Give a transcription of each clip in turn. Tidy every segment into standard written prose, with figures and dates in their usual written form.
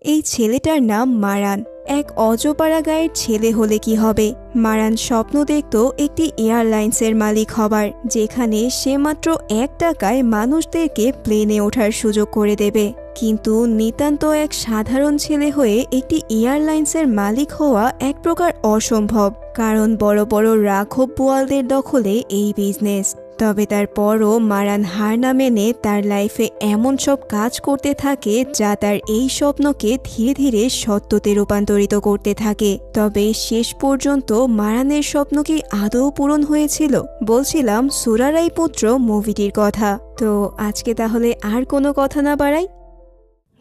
এই ছেলেটার নাম মারান। এক অজপাড়া গায়ের ছেলে হলে কি হবে, মারান স্বপ্ন দেখত একটি এয়ারলাইন্সের মালিক হবার, যেখানে সে মাত্র 1 টাকায় মানুষদেরকে প্লেনে ওঠার সুযোগ করে দেবে। কিন্তু নিতান্ত এক সাধারণ ছেলে হয়ে একটি এয়ারলাইন্সের মালিক হওয়া এক প্রকার অসম্ভব, কারণ বড় বড় রাঘব বোয়ালদের দখলে এই বিজনেস। তবে তারপরও মারান হার না মেনে তার লাইফে এমন সব কাজ করতে থাকে যা তার এই স্বপ্নকে ধীরে ধীরে সত্যতে রূপান্তরিত করতে থাকে। তবে শেষ পর্যন্ত মারানের স্বপ্ন কি আদৌ পূরণ হয়েছিল? বলছিলাম সুরারাই পুত্র মুভিটির কথা। তো আজকে তাহলে আর কোনো কথা না বাড়াই,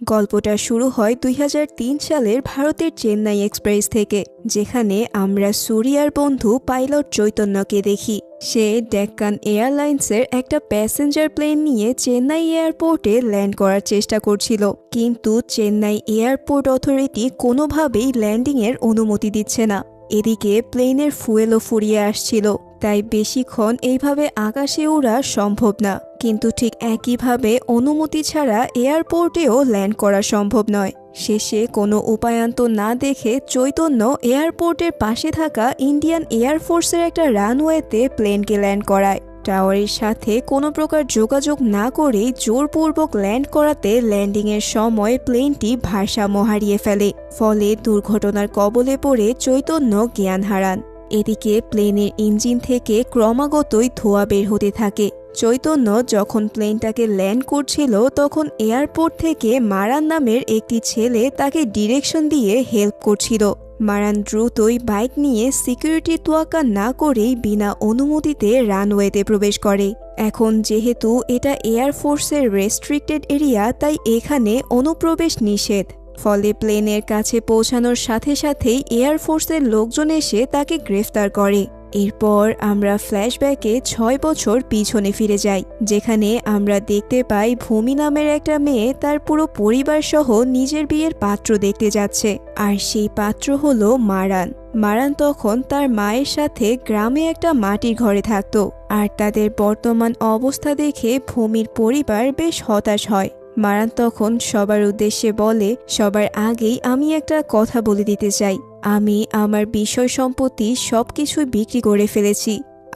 গল্পটা শুরু হয় 2003 সালের ভারতের চেন্নাই এক্সপ্রেস থেকে, যেখানে আমরা সুরিয়ার বন্ধু পাইলট চৈতন্যকে দেখি। সে ডেক্কান এয়ারলাইন্সের একটা প্যাসেঞ্জার প্লেন নিয়ে চেন্নাই এয়ারপোর্টে ল্যান্ড করার চেষ্টা করছিল, কিন্তু চেন্নাই এয়ারপোর্ট অথরিটি কোনোভাবেই ল্যান্ডিংয়ের অনুমতি দিচ্ছে না। এদিকে প্লেনের ফুয়েলও ফুরিয়ে আসছিল, তাই বেশিক্ষণ এইভাবে আকাশে ওড়া সম্ভব না। কিন্তু ঠিক একইভাবে অনুমতি ছাড়া এয়ারপোর্টেও ল্যান্ড করা সম্ভব নয়। শেষে কোনো উপায়ান্ত না দেখে চৈতন্য এয়ারপোর্টের পাশে থাকা ইন্ডিয়ান এয়ারফোর্সের একটা রানওয়েতে প্লেনকে ল্যান্ড করায়। টাওয়ারের সাথে কোনো প্রকার যোগাযোগ না করেই জোরপূর্বক ল্যান্ড করাতে ল্যান্ডিংয়ের সময় প্লেনটি ভারসাম্য হারিয়ে ফেলে, ফলে দুর্ঘটনার কবলে পড়ে চৈতন্য জ্ঞান হারান। এদিকে প্লেনের ইঞ্জিন থেকে ক্রমাগতই ধোঁয়া বের হতে থাকে। চৈতন্য যখন প্লেনটাকে ল্যান্ড করছিল তখন এয়ারপোর্ট থেকে মারান নামের একটি ছেলে তাকে ডিরেকশন দিয়ে হেল্প করছিল। মারান দ্রুতই বাইক নিয়ে সিকিউরিটির তোয়াক্কা না করেই বিনা অনুমতিতে রানওয়েতে প্রবেশ করে। এখন যেহেতু এটা এয়ারফোর্সের রেস্ট্রিক্টেড এরিয়া, তাই এখানে অনুপ্রবেশ নিষেধ। ফলে প্লেনের কাছে পৌঁছানোর সাথে সাথেই এয়ারফোর্সের লোকজন এসে তাকে গ্রেফতার করে। এরপর আমরা ফ্ল্যাশব্যাকে 6 বছর পিছনে ফিরে যাই, যেখানে আমরা দেখতে পাই ভূমি নামের একটা মেয়ে তার পুরো পরিবার সহ নিজের বিয়ের পাত্র দেখতে যাচ্ছে। আর সেই পাত্র হলো মারান। মারান তখন তার মায়ের সাথে গ্রামে একটা মাটির ঘরে থাকতো, আর তাদের বর্তমান অবস্থা দেখে ভূমির পরিবার বেশ হতাশ হয়। মারান তখন সবার উদ্দেশ্যে বলে, সবার আগেই আমি একটা কথা বলে দিতে চাই, আমি আমার বিষয় সম্পত্তি সবকিছুই বিক্রি করে ফেলেছি।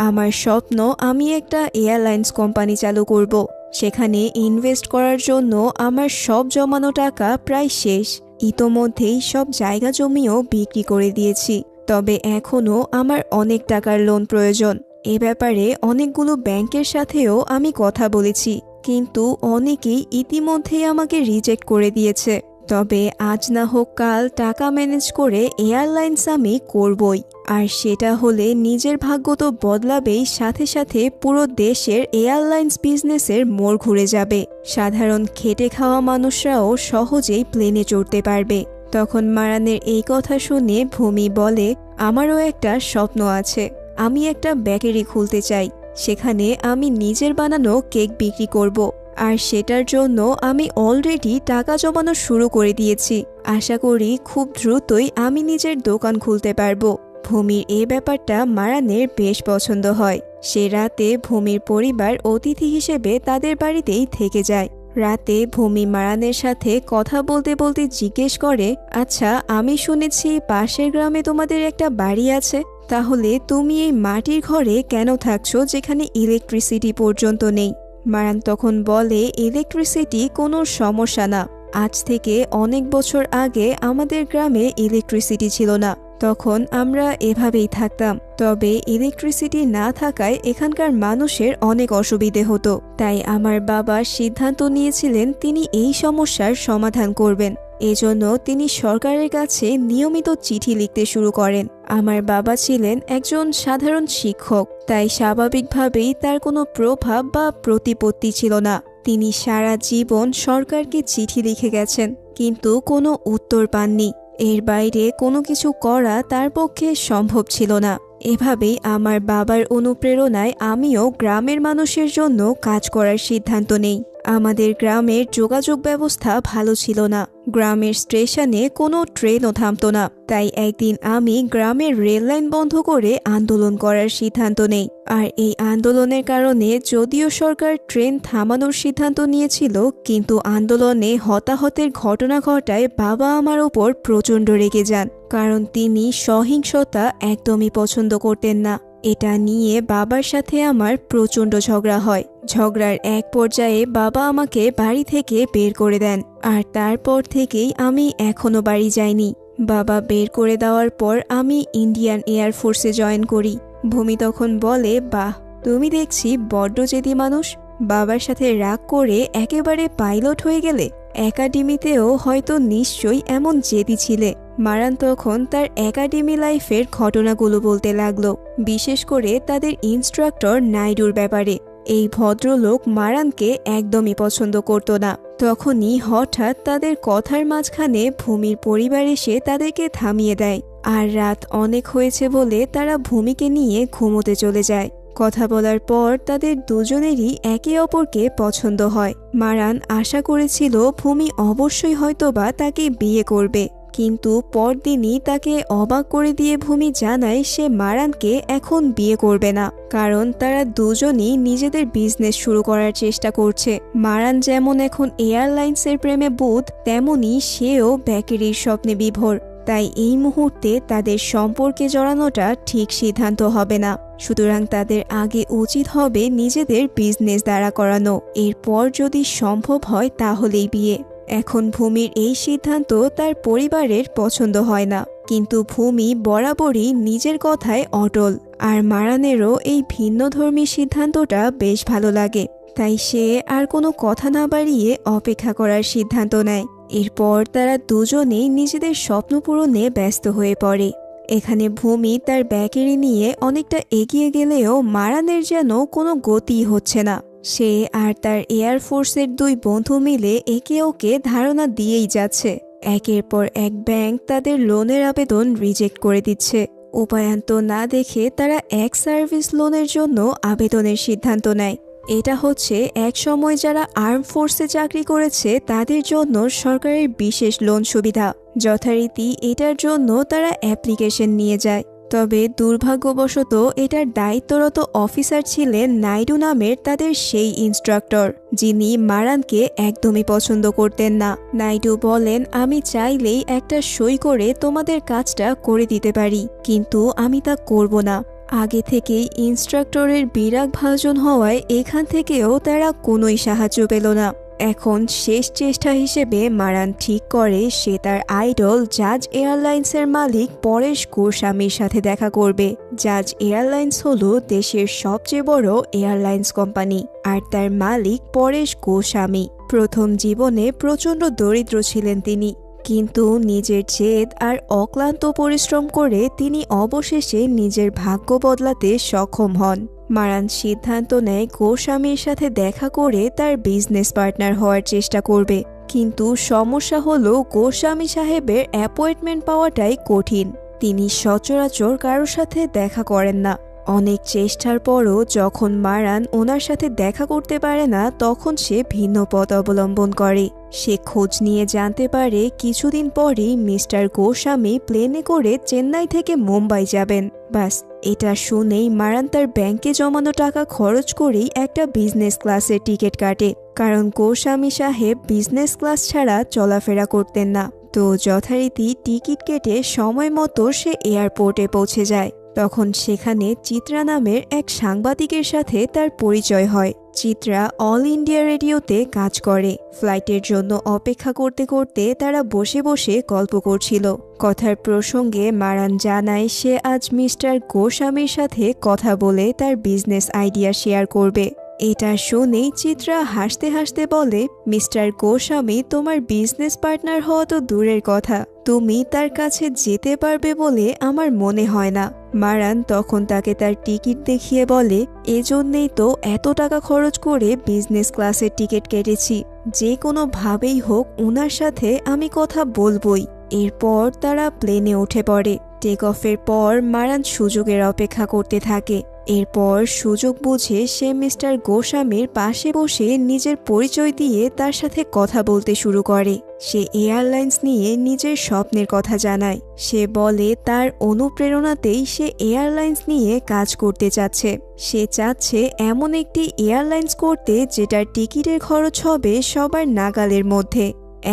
আমার স্বপ্ন আমি একটা এয়ারলাইন্স কোম্পানি চালু করব। সেখানে ইনভেস্ট করার জন্য আমার সব জমানো টাকা প্রায় শেষ। ইতোমধ্যেই সব জায়গা জমিও বিক্রি করে দিয়েছি, তবে এখনও আমার অনেক টাকার লোন প্রয়োজন। এ ব্যাপারে অনেকগুলো ব্যাংকের সাথেও আমি কথা বলেছি, কিন্তু অনেকেই ইতিমধ্যেই আমাকে রিজেক্ট করে দিয়েছে। তবে আজ না হোক কাল টাকা ম্যানেজ করে এয়ারলাইন্স আমি করবই, আর সেটা হলে নিজের ভাগ্য তো বদলাবেই, সাথে সাথে পুরো দেশের এয়ারলাইন্স বিজনেসের মোড় ঘুরে যাবে। সাধারণ খেটে খাওয়া মানুষরাও সহজেই প্লেনে চড়তে পারবে। তখন মারানের এই কথা শুনে ভূমি বলে, আমারও একটা স্বপ্ন আছে, আমি একটা বেকারি খুলতে চাই। সেখানে আমি নিজের বানানো কেক বিক্রি করব, আর সেটার জন্য আমি অলরেডি টাকা জমানো শুরু করে দিয়েছি। আশা করি খুব দ্রুতই আমি নিজের দোকান খুলতে পারবো। ভূমির এই ব্যাপারটা মারানের বেশ পছন্দ হয়। সে রাতে ভূমির পরিবার অতিথি হিসেবে তাদের বাড়িতেই থেকে যায়। রাতে ভূমি মারানের সাথে কথা বলতে বলতে জিজ্ঞেস করে, আচ্ছা, আমি শুনেছি পাশের গ্রামে তোমাদের একটা বাড়ি আছে, তাহলে তুমি এই মাটির ঘরে কেন থাকছো যেখানে ইলেকট্রিসিটি পর্যন্ত নেই? মারান তখন বলে, ইলেকট্রিসিটি কোনো সমস্যা না। আজ থেকে অনেক বছর আগে আমাদের গ্রামে ইলেকট্রিসিটি ছিল না, তখন আমরা এভাবেই থাকতাম। তবে ইলেকট্রিসিটি না থাকায় এখানকার মানুষের অনেক অসুবিধে হতো, তাই আমার বাবা সিদ্ধান্ত নিয়েছিলেন তিনি এই সমস্যার সমাধান করবেন। এজন্য তিনি সরকারের কাছে নিয়মিত চিঠি লিখতে শুরু করেন। আমার বাবা ছিলেন একজন সাধারণ শিক্ষক, তাই স্বাভাবিকভাবেই তার কোনো প্রভাব বা প্রতিপত্তি ছিল না। তিনি সারা জীবন সরকারকে চিঠি লিখে গেছেন, কিন্তু কোনো উত্তর পাননি। এর বাইরে কোনো কিছু করা তার পক্ষে সম্ভব ছিল না। এভাবেই আমার বাবার অনুপ্রেরণায় আমিও গ্রামের মানুষের জন্য কাজ করার সিদ্ধান্ত নেই। আমাদের গ্রামের যোগাযোগ ব্যবস্থা ভালো ছিল না। গ্রামের স্টেশনে কোনো ট্রেনও থামতো না। তাই একদিন আমি গ্রামের রেললাইন বন্ধ করে আন্দোলন করার সিদ্ধান্ত নেই। আর এই আন্দোলনের কারণে যদিও সরকার ট্রেন থামানোর সিদ্ধান্ত নিয়েছিল, কিন্তু আন্দোলনে হতাহতের ঘটনা ঘটায় বাবা আমার ওপর প্রচণ্ড রেগে যান, কারণ তিনি সহিংসতা একদমই পছন্দ করতেন না। এটা নিয়ে বাবার সাথে আমার প্রচণ্ড ঝগড়া হয়। ঝগড়ার এক পর্যায়ে বাবা আমাকে বাড়ি থেকে বের করে দেন, আর তারপর থেকেই আমি এখনো বাড়ি যাইনি। বাবা বের করে দেওয়ার পর আমি ইন্ডিয়ান এয়ারফোর্সে জয়েন করি। ভূমি তখন বলে, বাহ, তুমি দেখছি বড্ড জেদি মানুষ। বাবার সাথে রাগ করে একেবারে পাইলট হয়ে গেলে। একাডেমিতেও হয়তো নিশ্চয়ই এমন জেদি ছিলে। মারান তখন তার একাডেমি লাইফের ঘটনাগুলো বলতে লাগলো, বিশেষ করে তাদের ইনস্ট্রাক্টর নাইডুর ব্যাপারে। এই ভদ্রলোক মারানকে একদমই পছন্দ করত না। তখনই হঠাৎ তাদের কথার মাঝখানে ভূমির পরিবার এসে তাদেরকে থামিয়ে দেয়, আর রাত অনেক হয়েছে বলে তারা ভূমিকে নিয়ে ঘুমোতে চলে যায়। কথা বলার পর তাদের দুজনেরই একে অপরকে পছন্দ হয়। মারান আশা করেছিল ভূমি অবশ্যই হয়তোবা তাকে বিয়ে করবে, কিন্তু পরদিনই তাকে অবাক করে দিয়ে ভূমি জানায় সে মারানকে এখন বিয়ে করবে না, কারণ তারা দুজনই নিজেদের বিজনেস শুরু করার চেষ্টা করছে। মারান যেমন এখন এয়ারলাইন্সের প্রেমে বুঁদ, তেমনি সেও বেকারির স্বপ্নে বিভোর। তাই এই মুহূর্তে তাদের সম্পর্কে জড়ানোটা ঠিক সিদ্ধান্ত হবে না। সুতরাং তাদের আগে উচিত হবে নিজেদের বিজনেস দাঁড়া করানো, এরপর যদি সম্ভব হয় তাহলেই বিয়ে। এখন ভূমির এই সিদ্ধান্ত তার পরিবারের পছন্দ হয় না, কিন্তু ভূমি বরাবরই নিজের কথায় অটল। আর মারানেরও এই ভিন্নধর্মী সিদ্ধান্তটা বেশ ভালো লাগে। তাই সে আর কোনো কথা না বাড়িয়ে অপেক্ষা করার সিদ্ধান্ত নেয়। এরপর তারা দুজনেই নিজেদের স্বপ্ন পূরণে ব্যস্ত হয়ে পড়ে। এখানে ভূমি তার বেকারি নিয়ে অনেকটা এগিয়ে গেলেও মারানের যেন কোনো গতি হচ্ছে না। সে আর তার এয়ারফোর্সের দুই বন্ধু মিলে একে ওকে ধারণা দিয়েই যাচ্ছে। একের পর এক ব্যাংক তাদের লোনের আবেদন রিজেক্ট করে দিচ্ছে। উপায়ান্ত না দেখে তারা এক সার্ভিস লোনের জন্য আবেদনের সিদ্ধান্ত নেয়। এটা হচ্ছে এক সময় যারা আর্ম ফোর্সে চাকরি করেছে তাদের জন্য সরকারের বিশেষ লোন সুবিধা। যথারীতি এটার জন্য তারা অ্যাপ্লিকেশন নিয়ে যায়। তবে দুর্ভাগ্যবশত এটার দায়িত্বরত অফিসার ছিলেন নাইডু নামের তাদের সেই ইনস্ট্রাক্টর, যিনি মারানকে একদমই পছন্দ করতেন না। নাইডু বলেন, আমি চাইলেই একটা সই করে তোমাদের কাজটা করে দিতে পারি, কিন্তু আমি তা করব না। আগে থেকেই ইনস্ট্রাক্টরের বিরাগ ভাজন হওয়ায় এখান থেকেও তারা কোনোই সাহায্য পেল না। এখন শেষ চেষ্টা হিসেবে মারান ঠিক করে সে তার আইডল জাজ এয়ারলাইন্সের মালিক পরেশ গোস্বামীর সাথে দেখা করবে। জাজ এয়ারলাইন্স হলো দেশের সবচেয়ে বড় এয়ারলাইন্স কোম্পানি, আর তার মালিক পরেশ গোস্বামী। প্রথম জীবনে প্রচণ্ড দরিদ্র ছিলেন তিনি, কিন্তু নিজের জেদ আর অক্লান্ত পরিশ্রম করে তিনি অবশেষে নিজের ভাগ্য বদলাতে সক্ষম হন। মারান সিদ্ধান্ত নেয় গোস্বামীর সাথে দেখা করে তার বিজনেস পার্টনার হওয়ার চেষ্টা করবে। কিন্তু সমস্যা হলো গোস্বামী সাহেবের অ্যাপয়েন্টমেন্ট পাওয়াটাই কঠিন। তিনি সচরাচর কারোর সাথে দেখা করেন না। অনেক চেষ্টার পরও যখন মারান ওনার সাথে দেখা করতে পারে না, তখন সে ভিন্ন পথ অবলম্বন করে। সে খোঁজ নিয়ে জানতে পারে কিছুদিন পরেই মিস্টার গোস্বামী প্লেনে করে চেন্নাই থেকে মুম্বাই যাবেন। বাস এটা শুনেই মারান তার ব্যাংকে জমানো টাকা খরচ করেই একটা বিজনেস ক্লাসের টিকিট কাটে, কারণ গোস্বামী সাহেব বিজনেস ক্লাস ছাড়া চলাফেরা করতেন না। তো যথারীতি টিকিট কেটে সময় মতো সে এয়ারপোর্টে পৌঁছে যায়। তখন সেখানে চিত্রা নামের এক সাংবাদিকের সাথে তার পরিচয় হয়। চিত্রা অল ইন্ডিয়া রেডিওতে কাজ করে। ফ্লাইটের জন্য অপেক্ষা করতে করতে তারা বসে বসে গল্প করছিল। কথার প্রসঙ্গে মারান জানায় সে আজ মিস্টার গোস্বামীর সাথে কথা বলে তার বিজনেস আইডিয়া শেয়ার করবে। এটা শুনেই চিত্রা হাসতে হাসতে বলে, মিস্টার গোস্বামী তোমার বিজনেস পার্টনার হওয়া তো দূরের কথা, তুমি তার কাছে যেতে পারবে বলে আমার মনে হয় না। মারান তখন তাকে তার টিকিট দেখিয়ে বলে, এজন্যই তো এত টাকা খরচ করে বিজনেস ক্লাসের টিকিট কেটেছি, যে কোনো ভাবেই হোক ওনার সাথে আমি কথা বলবই। এরপর তারা প্লেনে উঠে পড়ে। টেক অফের পর মারান সুযোগের অপেক্ষা করতে থাকে। এরপর সুযোগ বুঝে সে মিস্টার গোস্বামীর পাশে বসে নিজের পরিচয় দিয়ে তার সাথে কথা বলতে শুরু করে। সে এয়ারলাইন্স নিয়ে নিজের স্বপ্নের কথা জানায়। সে বলে তার অনুপ্রেরণাতেই সে এয়ারলাইন্স নিয়ে কাজ করতে চাচ্ছে। সে চাচ্ছে এমন একটি এয়ারলাইন্স করতে যেটার টিকিটের খরচ হবে সবার নাগালের মধ্যে।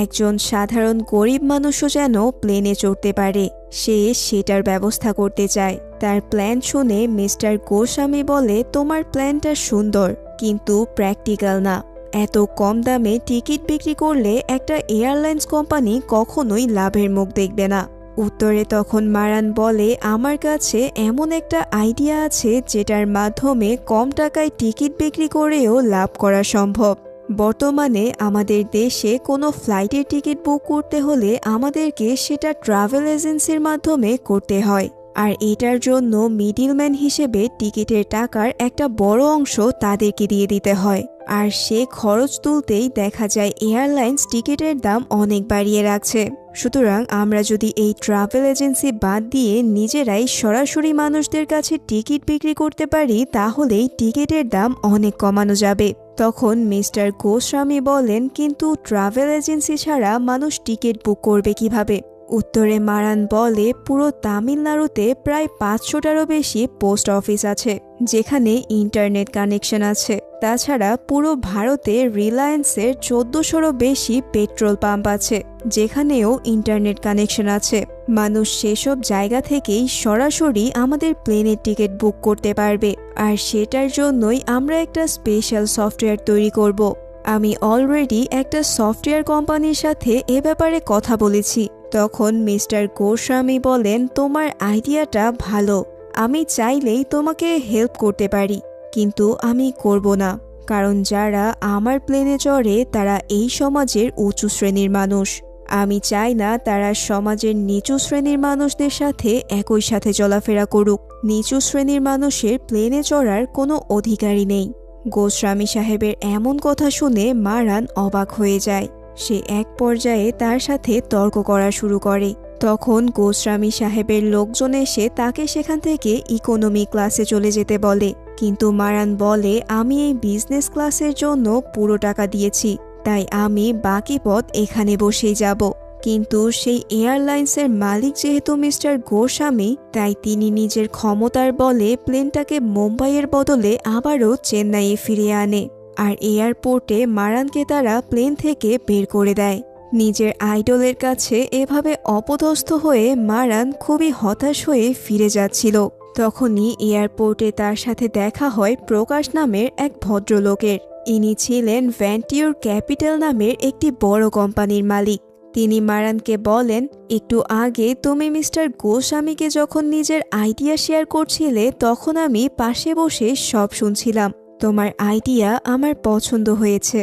একজন সাধারণ গরিব মানুষও যেন প্লেনে চড়তে পারে, সে সেটার ব্যবস্থা করতে চায়। তার প্ল্যান শুনে মিস্টার গোস্বামী বলে, তোমার প্ল্যানটা সুন্দর কিন্তু প্র্যাকটিক্যাল না। এত কম দামে টিকিট বিক্রি করলে একটা এয়ারলাইন্স কোম্পানি কখনোই লাভের মুখ দেখবে না। উত্তরে তখন মারান বলে, আমার কাছে এমন একটা আইডিয়া আছে যেটার মাধ্যমে কম টাকায় টিকিট বিক্রি করেও লাভ করা সম্ভব। বর্তমানে আমাদের দেশে কোনো ফ্লাইটের টিকিট বুক করতে হলে আমাদেরকে সেটা ট্রাভেল এজেন্সির মাধ্যমে করতে হয়, আর এটার জন্য মিডলম্যান হিসেবে টিকিটের টাকার একটা বড় অংশ তাদেরকে দিয়ে দিতে হয়। আর সে খরচ তুলতেই দেখা যায় এয়ারলাইন্স টিকিটের দাম অনেক বাড়িয়ে রাখছে। সুতরাং আমরা যদি এই ট্রাভেল এজেন্সি বাদ দিয়ে নিজেরাই সরাসরি মানুষদের কাছে টিকিট বিক্রি করতে পারি তাহলেই টিকিটের দাম অনেক কমানো যাবে। তখন মিস্টার গোস্বামী বলেন, কিন্তু ট্রাভেল এজেন্সি ছাড়া মানুষ টিকিট বুক করবে কিভাবে? উত্তরে মারান বলে, পুরো তামিলনাড়ুতে প্রায় 500টারও বেশি পোস্ট অফিস আছে যেখানে ইন্টারনেট কানেকশন আছে। তাছাড়া পুরো ভারতে রিলায়েন্সের 1400রও বেশি পেট্রোল পাম্প আছে যেখানেও ইন্টারনেট কানেকশন আছে। মানুষ সেসব জায়গা থেকেই সরাসরি আমাদের প্লেনের টিকিট বুক করতে পারবে, আর সেটার জন্যই আমরা একটা স্পেশাল সফটওয়্যার তৈরি করব। আমি অলরেডি একটা সফটওয়্যার কোম্পানির সাথে এ ব্যাপারে কথা বলেছি। তখন মিস্টার গোস্বামী বলেন, তোমার আইডিয়াটা ভালো, আমি চাইলেই তোমাকে হেল্প করতে পারি, কিন্তু আমি করব না, কারণ যারা আমার প্লেনে চড়ে তারা এই সমাজের উঁচু শ্রেণীর মানুষ। আমি চাই না তারা সমাজের নিচু শ্রেণীর মানুষদের সাথে একই সাথে চলাফেরা করুক। নিচু শ্রেণীর মানুষের প্লেনে চড়ার কোনো অধিকারই নেই। গোস্বামী সাহেবের এমন কথা শুনে মারান অবাক হয়ে যায়। সে এক পর্যায়ে তার সাথে তর্ক করা শুরু করে। তখন গোস্বামী সাহেবের লোকজন এসে তাকে সেখান থেকে ইকোনমি ক্লাসে চলে যেতে বলে, কিন্তু মারান বলে, আমি এই বিজনেস ক্লাসের জন্য পুরো টাকা দিয়েছি, তাই আমি বাকি পথ এখানে বসেই যাব। কিন্তু সেই এয়ারলাইন্সের মালিক যেহেতু মিস্টার গোস্বামী, তাই তিনি নিজের ক্ষমতার বলে প্লেনটাকে মুম্বাইয়ের বদলে আবারও চেন্নাইয়ে ফিরিয়ে আনে, আর এয়ারপোর্টে মারানকে তারা প্লেন থেকে বের করে দেয়। নিজের আইডলের কাছে এভাবে অপদস্থ হয়ে মারান খুবই হতাশ হয়ে ফিরে যাচ্ছিল। তখনই এয়ারপোর্টে তার সাথে দেখা হয় প্রকাশ নামের এক ভদ্রলোকের। ইনি ছিলেন ভ্যান্টিওর ক্যাপিটাল নামের একটি বড় কোম্পানির মালিক। তিনি মারানকে বলেন, একটু আগে তুমি মিস্টার গোস্বামীকে যখন নিজের আইডিয়া শেয়ার করছিলে তখন আমি পাশে বসে সব শুনছিলাম। তোমার আইডিয়া আমার পছন্দ হয়েছে,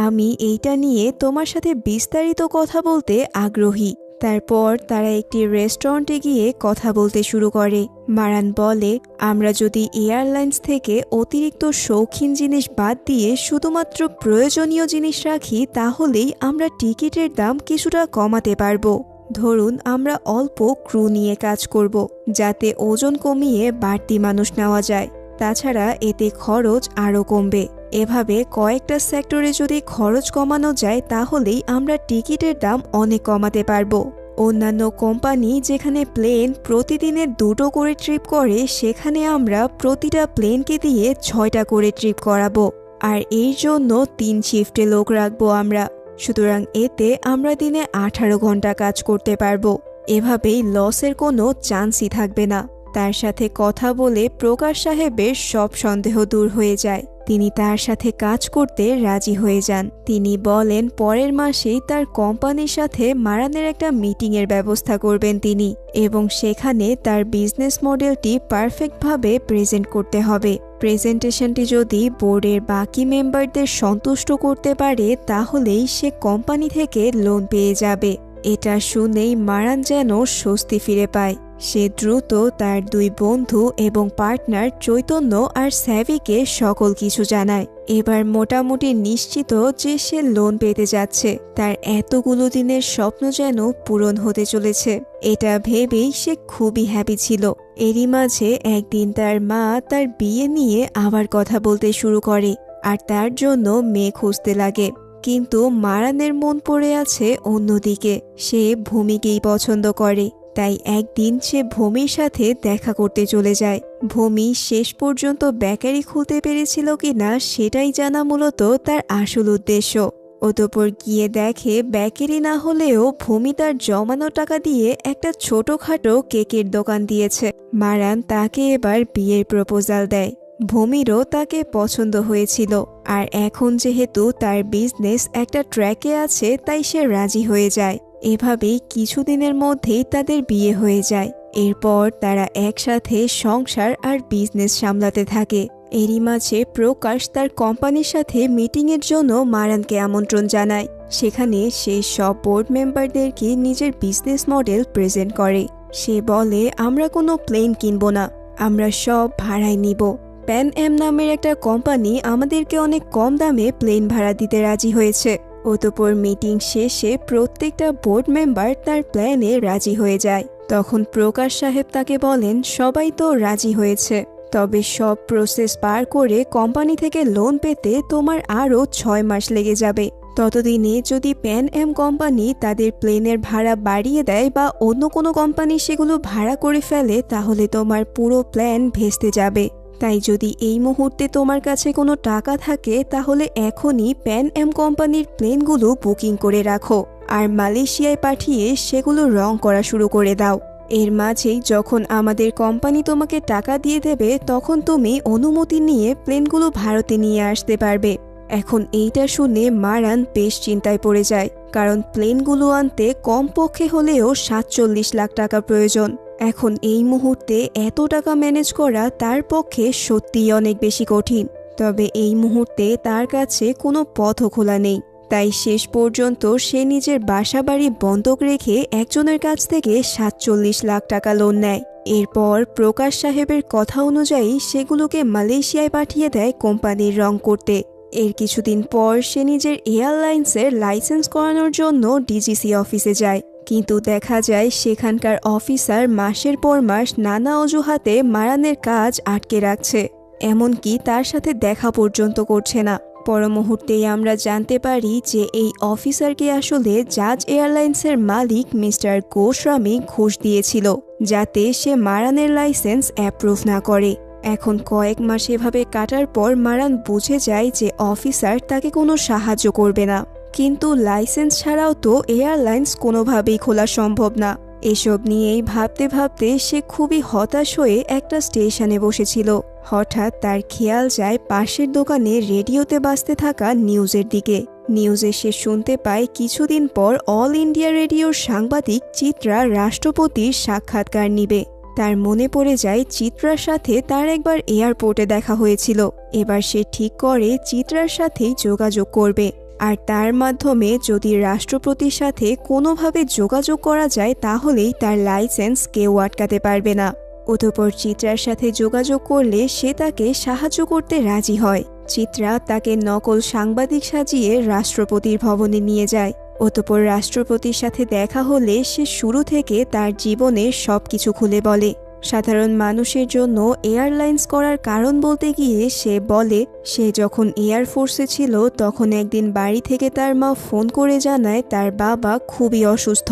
আমি এইটা নিয়ে তোমার সাথে বিস্তারিত কথা বলতে আগ্রহী। তারপর তারা একটি রেস্টুরেন্টে গিয়ে কথা বলতে শুরু করে। মারান বলে, আমরা যদি এয়ারলাইন্স থেকে অতিরিক্ত শৌখিন জিনিস বাদ দিয়ে শুধুমাত্র প্রয়োজনীয় জিনিস রাখি তাহলেই আমরা টিকিটের দাম কিছুটা কমাতে পারবো। ধরুন আমরা অল্প ক্রু নিয়ে কাজ করব, যাতে ওজন কমিয়ে বাড়তি মানুষ নেওয়া যায়। তাছাড়া এতে খরচ আরও কমবে। এভাবে কয়েকটা সেক্টরে যদি খরচ কমানো যায় তাহলেই আমরা টিকিটের দাম অনেক কমাতে পারবো। অন্যান্য কোম্পানি যেখানে প্লেন প্রতিদিনের 2টো করে ট্রিপ করে সেখানে আমরা প্রতিটা প্লেনকে দিয়ে 6টা করে ট্রিপ করাবো, আর এর জন্য 3 শিফটে লোক রাখবো আমরা। সুতরাং এতে আমরা দিনে 18 ঘন্টা কাজ করতে পারবো। এভাবেই লসের কোনো চান্সই থাকবে না। তার সাথে কথা বলে প্রকাশ সাহেবের সব সন্দেহ দূর হয়ে যায়। তিনি তার সাথে কাজ করতে রাজি হয়ে যান। তিনি বলেন পরের মাসেই তার কোম্পানির সাথে মারানের একটা মিটিংয়ের ব্যবস্থা করবেন তিনি, এবং সেখানে তার বিজনেস মডেলটি পারফেক্টভাবে প্রেজেন্ট করতে হবে। প্রেজেন্টেশনটি যদি বোর্ডের বাকি মেম্বারদের সন্তুষ্ট করতে পারে তাহলেই সে কোম্পানি থেকে লোন পেয়ে যাবে। এটা শুনেই মারান যেন স্বস্তি ফিরে পায়। সে দ্রুত তার দুই বন্ধু এবং পার্টনার চৈতন্য আর স্যাভিকে সকল কিছু জানায়। এবার মোটামুটি নিশ্চিত যে সে লোন পেতে যাচ্ছে, তার এতগুলো দিনের স্বপ্ন যেন পূরণ হতে চলেছে। এটা ভেবেই সে খুবই হ্যাপি ছিল। এরই মাঝে একদিন তার মা তার বিয়ে নিয়ে আবার কথা বলতে শুরু করে আর তার জন্য মেয়ে খুঁজতে লাগে। কিন্তু মারানের মন পড়ে আছে অন্যদিকে। সে ভূমিকেই পছন্দ করে। তাই একদিন সে ভূমির সাথে দেখা করতে চলে যায়। ভূমি শেষ পর্যন্ত বেকারি খুলতে পেরেছিল কিনা সেটাই জানা মূলত তার আসল উদ্দেশ্য। অতঃপর গিয়ে দেখে বেকারি না হলেও ভূমি তার জমানো টাকা দিয়ে একটা ছোটখাটো কেকের দোকান দিয়েছে। মারান তাকে এবার বিয়ের প্রপোজাল দেয়। ভূমিরও তাকে পছন্দ হয়েছিল, আর এখন যেহেতু তার বিজনেস একটা ট্র্যাকে আছে তাই সে রাজি হয়ে যায়। এভাবেই কিছুদিনের মধ্যেই তাদের বিয়ে হয়ে যায়। এরপর তারা একসাথে সংসার আর বিজনেস সামলাতে থাকে। এরই মাঝে প্রকাশ তার কোম্পানির সাথে মিটিংয়ের জন্য মারানকে আমন্ত্রণ জানায়। সেখানে সে সব বোর্ড মেম্বারদেরকে নিজের বিজনেস মডেল প্রেজেন্ট করে। সে বলে, আমরা কোনো প্লেন কিনবো না, আমরা সব ভাড়ায় নিব। প্যান এম নামের একটা কোম্পানি আমাদেরকে অনেক কম দামে প্লেন ভাড়া দিতে রাজি হয়েছে। অতঃপর মিটিং শেষে প্রত্যেকটা বোর্ড মেম্বার তার প্ল্যানে রাজি হয়ে যায়। তখন প্রকাশ সাহেব তাকে বলেন, সবাই তো রাজি হয়েছে, তবে সব প্রসেস পার করে কোম্পানি থেকে লোন পেতে তোমার আরও 6 মাস লেগে যাবে। ততদিনে যদি প্যান এম কোম্পানি তাদের প্লেনের ভাড়া বাড়িয়ে দেয় বা অন্য কোনো কোম্পানি সেগুলো ভাড়া করে ফেলে, তাহলে তোমার পুরো প্ল্যান ভেস্তে যাবে। তাই যদি এই মুহূর্তে তোমার কাছে কোনো টাকা থাকে তাহলে এখনই প্যান এম কোম্পানির প্লেনগুলো বুকিং করে রাখো আর মালয়েশিয়ায় পাঠিয়ে সেগুলো রং করা শুরু করে দাও। এর মাঝেই যখন আমাদের কোম্পানি তোমাকে টাকা দিয়ে দেবে তখন তুমি অনুমতি নিয়ে প্লেনগুলো ভারতে নিয়ে আসতে পারবে। এখন এইটা শুনে মারান বেশ চিন্তায় পড়ে যায়, কারণ প্লেনগুলো আনতে কমপক্ষে হলেও 47 লাখ টাকা প্রয়োজন। এখন এই মুহূর্তে এত টাকা ম্যানেজ করা তার পক্ষে সত্যিই অনেক বেশি কঠিন। তবে এই মুহূর্তে তার কাছে কোনো পথও খোলা নেই। তাই শেষ পর্যন্ত সে নিজের বাসা বাড়ি বন্ধক রেখে একজনের কাছ থেকে 47 লাখ টাকা লোন নেয়। এরপর প্রকাশ সাহেবের কথা অনুযায়ী সেগুলোকে মালয়েশিয়ায় পাঠিয়ে দেয় কোম্পানির রং করতে। এর কিছুদিন পর সে নিজের এয়ারলাইন্সের লাইসেন্স করানোর জন্য ডিজিসি অফিসে যায়। কিন্তু দেখা যায় সেখানকার অফিসার মাসের পর মাস নানা অজুহাতে মারানের কাজ আটকে রাখছে, এমনকি তার সাথে দেখা পর্যন্ত করছে না। পর মুহূর্তেই আমরা জানতে পারি যে এই অফিসারকে আসলে জাজ এয়ারলাইন্সের মালিক মিস্টার গোস্বামী ঘুষ দিয়েছিল, যাতে সে মারানের লাইসেন্স অ্যাপ্রুভ না করে। এখন কয়েক মাস এভাবে কাটার পর মারান বুঝে যায় যে অফিসার তাকে কোনো সাহায্য করবে না। কিন্তু লাইসেন্স ছাড়াও তো এয়ারলাইন্স কোনোভাবেই খোলা সম্ভব না। এসব নিয়েই ভাবতে ভাবতে সে খুবই হতাশ হয়ে একটা স্টেশনে বসেছিল। হঠাৎ তার খেয়াল যায় পাশের দোকানে রেডিওতে বাজতে থাকা নিউজের দিকে। নিউজে সে শুনতে পায় কিছুদিন পর অল ইন্ডিয়া রেডিওর সাংবাদিক চিত্রা রাষ্ট্রপতির সাক্ষাৎকার নিবে। তার মনে পড়ে যায় চিত্রার সাথে তার একবার এয়ারপোর্টে দেখা হয়েছিল। এবার সে ঠিক করে চিত্রার সাথেই যোগাযোগ করবে, আর তার মাধ্যমে যদি রাষ্ট্রপতির সাথে কোনোভাবে যোগাযোগ করা যায় তাহলেই তার লাইসেন্স কেউ আটকাতে পারবে না। অতঃপর চিত্রার সাথে যোগাযোগ করলে সে তাকে সাহায্য করতে রাজি হয়। চিত্রা তাকে নকল সাংবাদিক সাজিয়ে রাষ্ট্রপতির ভবনে নিয়ে যায়। অতঃপর রাষ্ট্রপতির সাথে দেখা হলে সে শুরু থেকে তার জীবনের সবকিছু খুলে বলে। সাধারণ মানুষের জন্য এয়ারলাইন্স করার কারণ বলতে গিয়ে সে বলে, সে যখন এয়ারফোর্সে ছিল তখন একদিন বাড়ি থেকে তার মা ফোন করে জানায় তার বাবা খুবই অসুস্থ,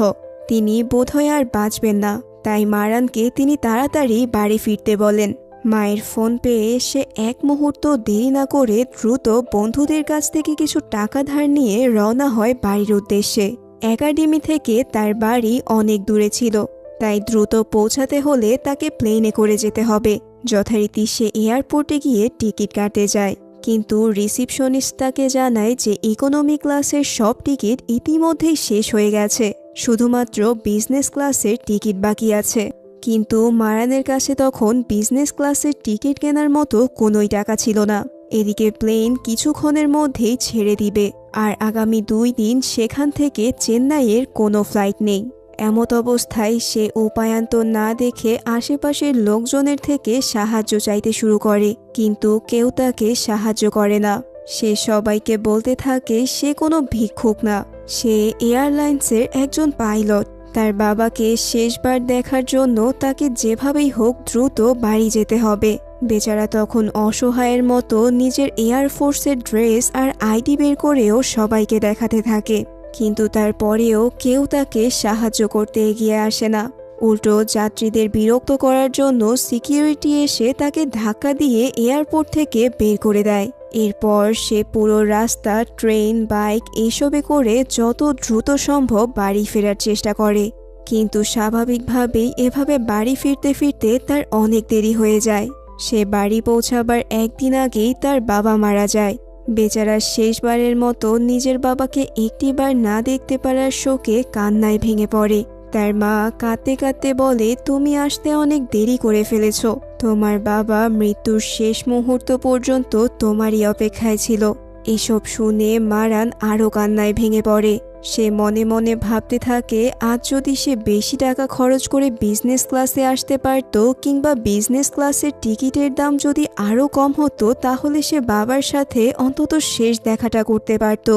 তিনি বোধহয় আর বাঁচবেন না। তাই মারানকে তিনি তাড়াতাড়ি বাড়ি ফিরতে বলেন। মায়ের ফোন পেয়ে সে এক মুহূর্ত দেরি না করে দ্রুত বন্ধুদের কাছ থেকে কিছু টাকা ধার নিয়ে রওনা হয় বাড়ির উদ্দেশ্যে। একাডেমি থেকে তার বাড়ি অনেক দূরে ছিল, তাই দ্রুত পৌঁছাতে হলে তাকে প্লেনে করে যেতে হবে। যথারীতি সে এয়ারপোর্টে গিয়ে টিকিট কাটতে যায়, কিন্তু রিসিপশনিস্ট তাকে জানায় যে ইকোনমি ক্লাসের সব টিকিট ইতিমধ্যেই শেষ হয়ে গেছে, শুধুমাত্র বিজনেস ক্লাসের টিকিট বাকি আছে। কিন্তু মারানের কাছে তখন বিজনেস ক্লাসের টিকিট কেনার মতো কোনোই টাকা ছিল না। এদিকে প্লেন কিছুক্ষণের মধ্যেই ছেড়ে দিবে, আর আগামী 2 দিন সেখান থেকে চেন্নাইয়ের কোনো ফ্লাইট নেই। এমত অবস্থায় সে উপায়ান্তর না দেখে আশেপাশের লোকজনের থেকে সাহায্য চাইতে শুরু করে, কিন্তু কেউ তাকে সাহায্য করে না। সে সবাইকে বলতে থাকে সে কোনো ভিক্ষুক না, সে এয়ারলাইন্সের একজন পাইলট। তার বাবাকে শেষবার দেখার জন্য তাকে যেভাবেই হোক দ্রুত বাড়ি যেতে হবে। বেচারা তখন অসহায়ের মতো নিজের এয়ারফোর্সের ড্রেস আর আইডি বের করেও সবাইকে দেখাতে থাকে, কিন্তু তারপরেও কেউ তাকে সাহায্য করতে এগিয়ে আসে না। উল্টো যাত্রীদের বিরক্ত করার জন্য সিকিউরিটি এসে তাকে ধাক্কা দিয়ে এয়ারপোর্ট থেকে বের করে দেয়। এরপর সে পুরো রাস্তা ট্রেন, বাইক এসবে করে যত দ্রুত সম্ভব বাড়ি ফেরার চেষ্টা করে, কিন্তু স্বাভাবিকভাবেই এভাবে বাড়ি ফিরতে ফিরতে তার অনেক দেরি হয়ে যায়। সে বাড়ি পৌঁছাবার একদিন আগেই তার বাবা মারা যায়। বেচারা শেষবারের মতো নিজের বাবাকে একটিবার না দেখতে পারার শোকে কান্নায় ভেঙে পড়ে। তার মা কাঁদতে কাঁদতে বলে, তুমি আসতে অনেক দেরি করে ফেলেছ, তোমার বাবা মৃত্যুর শেষ মুহূর্ত পর্যন্ত তোমারই অপেক্ষায় ছিল। এসব শুনে মারান আরও কান্নায় ভেঙে পড়ে। সে মনে মনে ভাবতে থাকে, আজ যদি সে বেশি টাকা খরচ করে বিজনেস ক্লাসে আসতে পারত, কিংবা বিজনেস ক্লাসের টিকিটের দাম যদি আরও কম হতো, তাহলে সে বাবার সাথে অন্তত শেষ দেখাটা করতে পারত।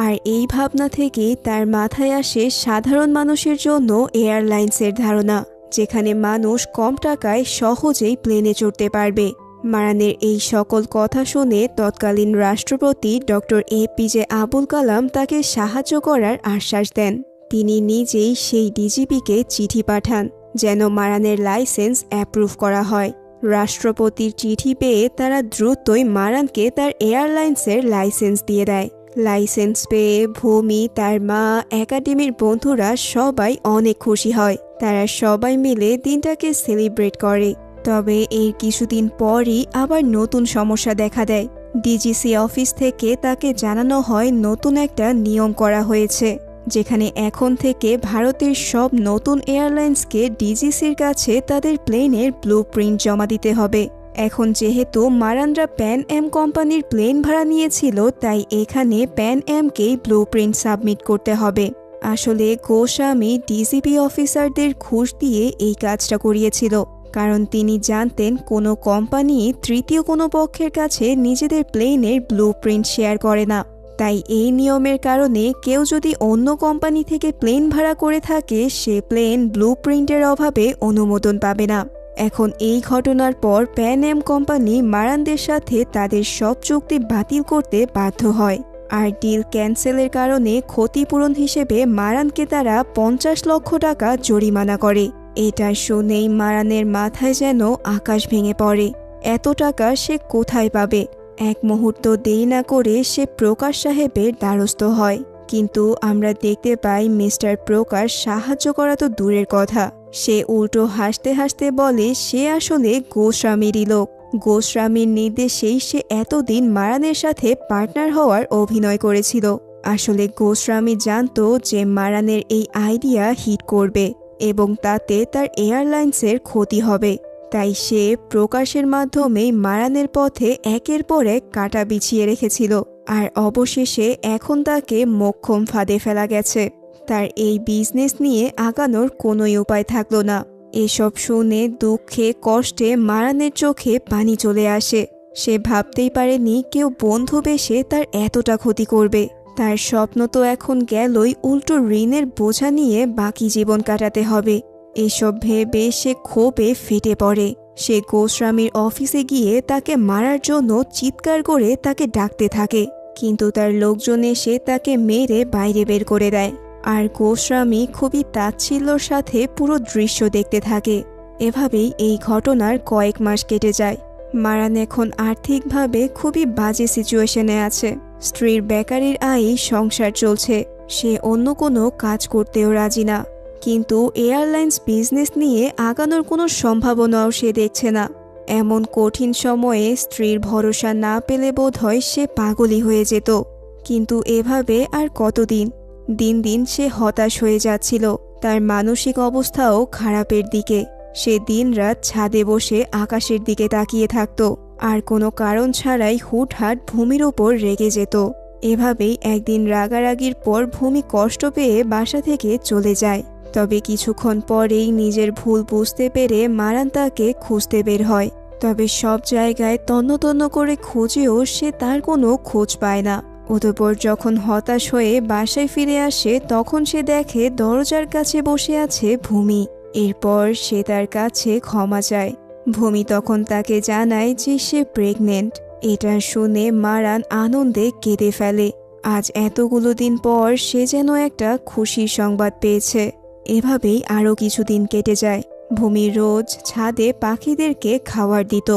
আর এই ভাবনা থেকেই তার মাথায় আসে সাধারণ মানুষের জন্য এয়ারলাইন্সের ধারণা, যেখানে মানুষ কম টাকায় সহজেই প্লেনে চড়তে পারবে। মারানের এই সকল কথা শুনে তৎকালীন রাষ্ট্রপতি ডক্টর এপিজে আবুল কালাম তাকে সাহায্য করার আশ্বাস দেন। তিনি নিজেই সেই ডিজিপিকে চিঠি পাঠান যেন মারানের লাইসেন্স অ্যাপ্রুভ করা হয়। রাষ্ট্রপতির চিঠি পেয়ে তারা দ্রুতই মারানকে তার এয়ারলাইন্সের লাইসেন্স দিয়ে দেয়। লাইসেন্স পেয়ে ভূমি, তার মা, একাডেমির বন্ধুরা সবাই অনেক খুশি হয়। তারা সবাই মিলে দিনটাকে সেলিব্রেট করে। তবে এর কিছুদিন পরই আবার নতুন সমস্যা দেখা দেয়। ডিজিসি অফিস থেকে তাকে জানানো হয় নতুন একটা নিয়ম করা হয়েছে, যেখানে এখন থেকে ভারতের সব নতুন এয়ারলাইন্সকে ডিজিসির কাছে তাদের প্লেনের ব্লুপ্রিন্ট জমা দিতে হবে। এখন যেহেতু মারানরা প্যান এম কোম্পানির প্লেন ভাড়া নিয়েছিল, তাই এখানে প্যান এমকেই ব্লুপ্রিন্ট সাবমিট করতে হবে। আসলে গোস্বামী ডিজিপি অফিসারদের ঘুষ দিয়ে এই কাজটা করিয়েছিল, কারণ তিনি জানতেন কোনো কোম্পানি তৃতীয় কোনো পক্ষের কাছে নিজেদের প্লেনের ব্লুপ্রিন্ট শেয়ার করে না। তাই এই নিয়মের কারণে কেউ যদি অন্য কোম্পানি থেকে প্লেন ভাড়া করে থাকে, সে প্লেন ব্লুপ্রিন্টের অভাবে অনুমোদন পাবে না। এখন এই ঘটনার পর প্যান এম কোম্পানি মারানদের সাথে তাদের সব চুক্তি বাতিল করতে বাধ্য হয়, আর ডিল ক্যান্সেলের কারণে ক্ষতিপূরণ হিসেবে মারানকে তারা 50 লক্ষ টাকা জরিমানা করে। এটা শুনেই মারানের মাথায় যেন আকাশ ভেঙে পড়ে। এত টাকা সে কোথায় পাবে? এক মুহূর্ত দেরি না করে সে প্রকাশ সাহেবের দ্বারস্থ হয়, কিন্তু আমরা দেখতে পাই মিস্টার প্রকাশ সাহায্য করা তো দূরের কথা, সে উল্টো হাসতে হাসতে বলে সে আসলে গোস্বামীরই লোক। গোস্বামীর নির্দেশেই সে এতদিন মারানের সাথে পার্টনার হওয়ার অভিনয় করেছিল। আসলে গোস্বামী জানতো যে মারানের এই আইডিয়া হিট করবে এবং তাতে তার এয়ারলাইন্সের ক্ষতি হবে, তাই সে প্রকাশের মাধ্যমে মারানের পথে একের পর এক কাঁটা বিছিয়ে রেখেছিল। আর অবশেষে এখন তাকে মোক্ষম ফাঁদে ফেলা গেছে। তার এই বিজনেস নিয়ে আগানোর কোনোই উপায় থাকলো না। এসব শুনে দুঃখে কষ্টে মারানের চোখে পানি চলে আসে। সে ভাবতেই পারেনি কেউ বন্ধু বেশে তার এতটা ক্ষতি করবে। তার স্বপ্ন তো এখন গেলই, উল্টো ঋণের বোঝা নিয়ে বাকি জীবন কাটাতে হবে। এসব ভেবে সে ক্ষোভে ফেটে পড়ে। সে গোস্বামীর অফিসে গিয়ে তাকে মারার জন্য চিৎকার করে তাকে ডাকতে থাকে, কিন্তু তার লোকজন এসে তাকে মেরে বাইরে বের করে দেয়। আর গোস্বামী খুবই তাচ্ছিল্যর সাথে পুরো দৃশ্য দেখতে থাকে। এভাবেই এই ঘটনার কয়েক মাস কেটে যায়। মারান এখন আর্থিকভাবে খুবই বাজে সিচুয়েশনে আছে। স্ত্রীর বেকারির আয়েই সংসার চলছে, সে অন্য কোনো কাজ করতেও রাজি না। কিন্তু এয়ারলাইন্স বিজনেস নিয়ে আগানোর কোনো সম্ভাবনাও সে দেখছে না। এমন কঠিন সময়ে স্ত্রীর ভরসা না পেলে বোধহয় সে পাগলই হয়ে যেত। কিন্তু এভাবে আর কতদিন? দিন দিন সে হতাশ হয়ে যাচ্ছিল। তার মানসিক অবস্থাও খারাপের দিকে। সে দিনরাত ছাদে বসে আকাশের দিকে তাকিয়ে থাকত, আর কোনো কারণ ছাড়াই হুটহাট ভূমির ওপর রেগে যেত। এভাবেই একদিন রাগারাগির পর ভূমি কষ্ট পেয়ে বাসা থেকে চলে যায়। তবে কিছুক্ষণ পরেই নিজের ভুল বুঝতে পেরে মারান তাকে খুঁজতে বের হয়। তবে সব জায়গায় তন্ন তন্ন করে খুঁজেও সে তার কোনো খোঁজ পায় না। অতঃপর যখন হতাশ হয়ে বাসায় ফিরে আসে তখন সে দেখে দরজার কাছে বসে আছে ভূমি। এরপর সে তার কাছে ক্ষমা চায়। ভূমি তখন তাকে জানায় যে সে প্রেগনেন্ট। এটা শুনে মারান আনন্দে কেঁদে ফেলে। আজ এতগুলো দিন পর সে যেন একটা খুশির সংবাদ পেয়েছে। এভাবেই আরও কিছুদিন কেটে যায়। ভূমি রোজ ছাদে পাখিদেরকে খাবার দিত।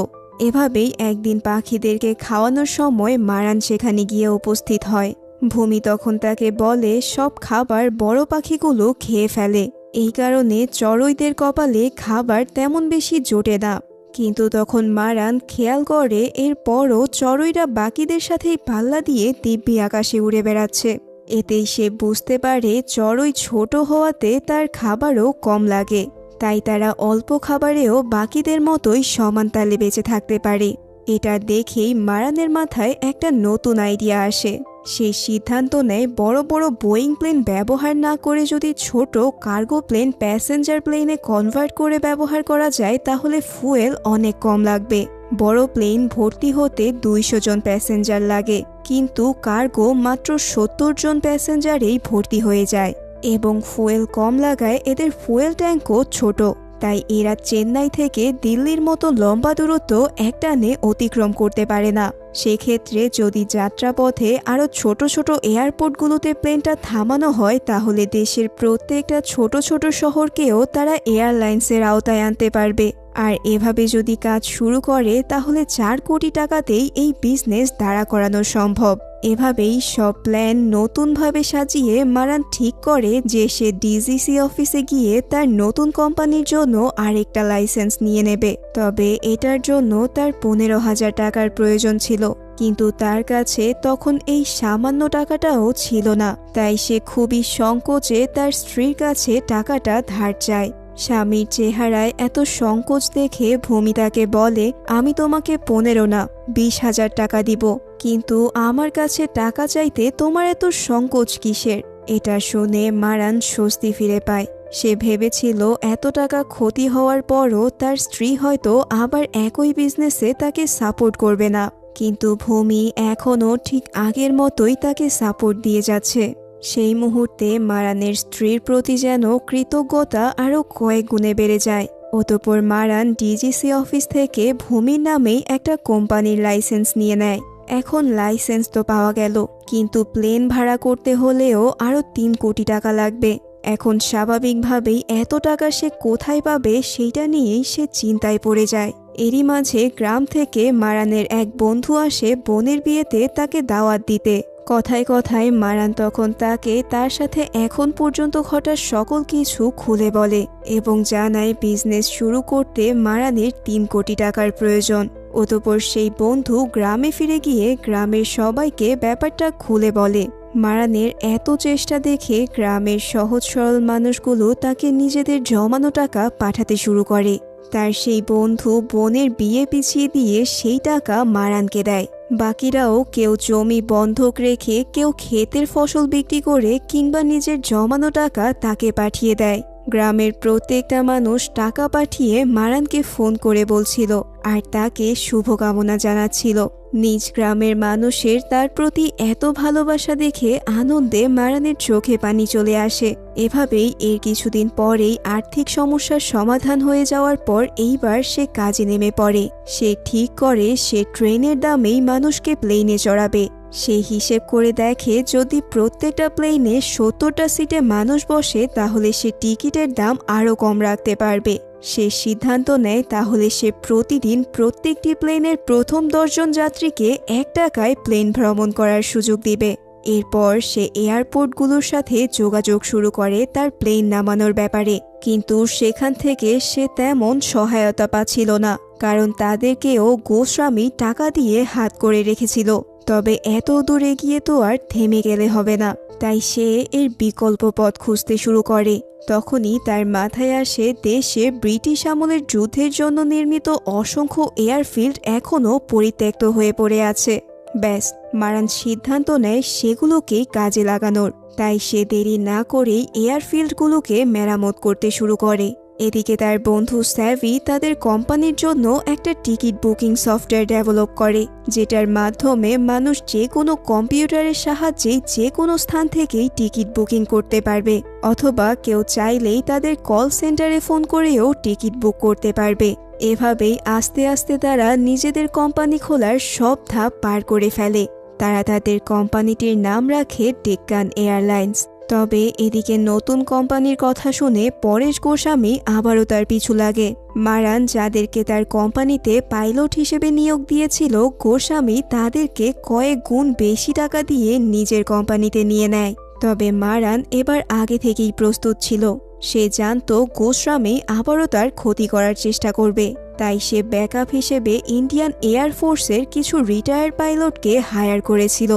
এভাবেই একদিন পাখিদেরকে খাওয়ানোর সময় মারান সেখানে গিয়ে উপস্থিত হয়। ভূমি তখন তাকে বলে সব খাবার বড় পাখিগুলো খেয়ে ফেলে, এই কারণে চড়ুইদের কপালে খাবার তেমন বেশি জোটে না। কিন্তু তখন মারান খেয়াল করে এরপরও চড়ুইরা বাকিদের সাথেই পাল্লা দিয়ে দিব্যি আকাশে উড়ে বেড়াচ্ছে। এতেই সে বুঝতে পারে চড়ুই ছোট হওয়াতে তার খাবারও কম লাগে, তাই তারা অল্প খাবারেও বাকিদের মতোই সমান তালে বেঁচে থাকতে পারে। এটা দেখেই মারানের মাথায় একটা নতুন আইডিয়া আসে। সে সিদ্ধান্ত নেয় বড় বড় বোয়িং প্লেন ব্যবহার না করে যদি ছোট কার্গো প্লেন প্যাসেঞ্জার প্লেনে কনভার্ট করে ব্যবহার করা যায় তাহলে ফুয়েল অনেক কম লাগবে। বড় প্লেন ভর্তি হতে 200 জন প্যাসেঞ্জার লাগে, কিন্তু কার্গো মাত্র 70 জন প্যাসেঞ্জারেই ভর্তি হয়ে যায় এবং ফুয়েল কম লাগায় এদের ফুয়েল ট্যাঙ্কও ছোট। তাই এরা চেন্নাই থেকে দিল্লির মতো লম্বা দূরত্ব একটানে অতিক্রম করতে পারে না। সেক্ষেত্রে যদি যাত্রাপথে আরও ছোট ছোট এয়ারপোর্টগুলোতে প্লেনটা থামানো হয় তাহলে দেশের প্রত্যেকটা ছোট ছোট শহরকেও তারা এয়ারলাইন্সের আওতায় আনতে পারবে। আর এভাবে যদি কাজ শুরু করে তাহলে 4 কোটি টাকাতেই এই বিজনেস দাঁড়া করানো সম্ভব। এভাবেই সব প্ল্যান নতুনভাবে সাজিয়ে মারান ঠিক করে যে সে ডিজিসি অফিসে গিয়ে তার নতুন কোম্পানির জন্য আরেকটা লাইসেন্স নিয়ে নেবে। তবে এটার জন্য তার 15,000 টাকার প্রয়োজন ছিল, কিন্তু তার কাছে তখন এই সামান্য টাকাটাও ছিল না। তাই সে খুবই সংকোচে তার স্ত্রীর কাছে টাকাটা ধার চায়। স্বামীর চেহারায় এত সংকোচ দেখে ভূমি তাকে বলে, আমি তোমাকে 15 না 20,000 টাকা দিব, কিন্তু আমার কাছে টাকা চাইতে তোমার এত সংকোচ কিসের? এটা শুনে মারান স্বস্তি ফিরে পায়। সে ভেবেছিল এত টাকা ক্ষতি হওয়ার পরও তার স্ত্রী হয়তো আবার একই বিজনেসে তাকে সাপোর্ট করবে না, কিন্তু ভূমি এখনও ঠিক আগের মতোই তাকে সাপোর্ট দিয়ে যাচ্ছে। সেই মুহূর্তে মারানের স্ত্রীর প্রতি যেন কৃতজ্ঞতা আরও কয়েক গুণে বেড়ে যায়। অতঃপর মারান ডিজিসি অফিস থেকে ভূমির নামেই একটা কোম্পানির লাইসেন্স নিয়ে নেয়। এখন লাইসেন্স তো পাওয়া গেল, কিন্তু প্লেন ভাড়া করতে হলেও আরও 3 কোটি টাকা লাগবে। এখন স্বাভাবিকভাবেই এত টাকা সে কোথায় পাবে সেইটা নিয়েই সে চিন্তায় পড়ে যায়। এরই মাঝে গ্রাম থেকে মারানের এক বন্ধু আসে বোনের বিয়েতে তাকে দাওয়াত দিতে। কথায় কথায় মারান তখন তাকে তার সাথে এখন পর্যন্ত ঘটা সকল কিছু খুলে বলে এবং জানায় বিজনেস শুরু করতে মারানের 3 কোটি টাকার প্রয়োজন। অতঃপর সেই বন্ধু গ্রামে ফিরে গিয়ে গ্রামের সবাইকে ব্যাপারটা খুলে বলে। মারানের এত চেষ্টা দেখে গ্রামের সহজ সরল মানুষগুলো তাকে নিজেদের জমানো টাকা পাঠাতে শুরু করে। তার সেই বন্ধু বোনের বিয়ে পিছিয়ে দিয়ে সেই টাকা মারানকে দেয়। বাকিরাও কেউ জমি বন্ধক রেখে, কেউ ক্ষেতের ফসল বিক্রি করে কিংবা নিজের জমানো টাকা তাকে পাঠিয়ে দেয়। গ্রামের প্রত্যেকটা মানুষ টাকা পাঠিয়ে মারানকে ফোন করে বলছিল আর তাকে শুভকামনা জানাচ্ছিল। নিজ গ্রামের মানুষের তার প্রতি এত ভালোবাসা দেখে আনন্দে মারানের চোখে পানি চলে আসে। এভাবেই এর কিছুদিন পরেই আর্থিক সমস্যার সমাধান হয়ে যাওয়ার পর এইবার সে কাজে নেমে পড়ে। সে ঠিক করে সে ট্রেনের দামেই মানুষকে প্লেনে চড়াবে। সে হিসেব করে দেখে যদি প্রত্যেকটা প্লেনে 70টা সিটে মানুষ বসে তাহলে সে টিকিটের দাম আরও কম রাখতে পারবে। সে সিদ্ধান্ত নেয় তাহলে সে প্রতিদিন প্রত্যেকটি প্লেনের প্রথম 10 জন যাত্রীকে 1 টাকায় প্লেন ভ্রমণ করার সুযোগ দিবে। এরপর সে এয়ারপোর্টগুলোর সাথে যোগাযোগ শুরু করে তার প্লেন নামানোর ব্যাপারে, কিন্তু সেখান থেকে সে তেমন সহায়তা পাচ্ছিল না, কারণ তাদেরকেও গোস্বামী টাকা দিয়ে হাত করে রেখেছিল। তবে এত দূরে গিয়ে তো আর থেমে গেলে হবে না, তাই সে এর বিকল্প পথ খুঁজতে শুরু করে। তখনই তার মাথায় আসে দেশে ব্রিটিশ আমলের যুদ্ধের জন্য নির্মিত অসংখ্য এয়ারফিল্ড এখনও পরিত্যক্ত হয়ে পড়ে আছে। ব্যাস, মারান সিদ্ধান্ত নেয় সেগুলোকে কাজে লাগানোর। তাই সে দেরি না করেই এয়ারফিল্ডগুলোকে মেরামত করতে শুরু করে। এদিকে তার বন্ধু স্যাভি তাদের কোম্পানির জন্য একটা টিকিট বুকিং সফটওয়্যার ডেভেলপ করে, যেটার মাধ্যমে মানুষ যে কোনো কম্পিউটারের সাহায্যে যে কোনো স্থান থেকেই টিকিট বুকিং করতে পারবে, অথবা কেউ চাইলেই তাদের কল সেন্টারে ফোন করেও টিকিট বুক করতে পারবে। এভাবেই আস্তে আস্তে তারা নিজেদের কোম্পানি খোলার সব ধাপ পার করে ফেলে। তারা তাদের কোম্পানিটির নাম রাখে ডেক্কান এয়ারলাইন্স। তবে এদিকে নতুন কোম্পানির কথা শুনে পরেশ গোস্বামী আবারও তার পিছু লাগে। মারান যাদেরকে তার কোম্পানিতে পাইলট হিসেবে নিয়োগ দিয়েছিল, গোস্বামী তাদেরকে কয়েক গুণ বেশি টাকা দিয়ে নিজের কোম্পানিতে নিয়ে নেয়। তবে মারান এবার আগে থেকেই প্রস্তুত ছিল। সে জানত গোস্বামী আবারও তার ক্ষতি করার চেষ্টা করবে। তাই সে ব্যাকআপ হিসেবে ইন্ডিয়ান এয়ারফোর্সের কিছু রিটায়ার্ড পাইলটকে হায়ার করেছিল।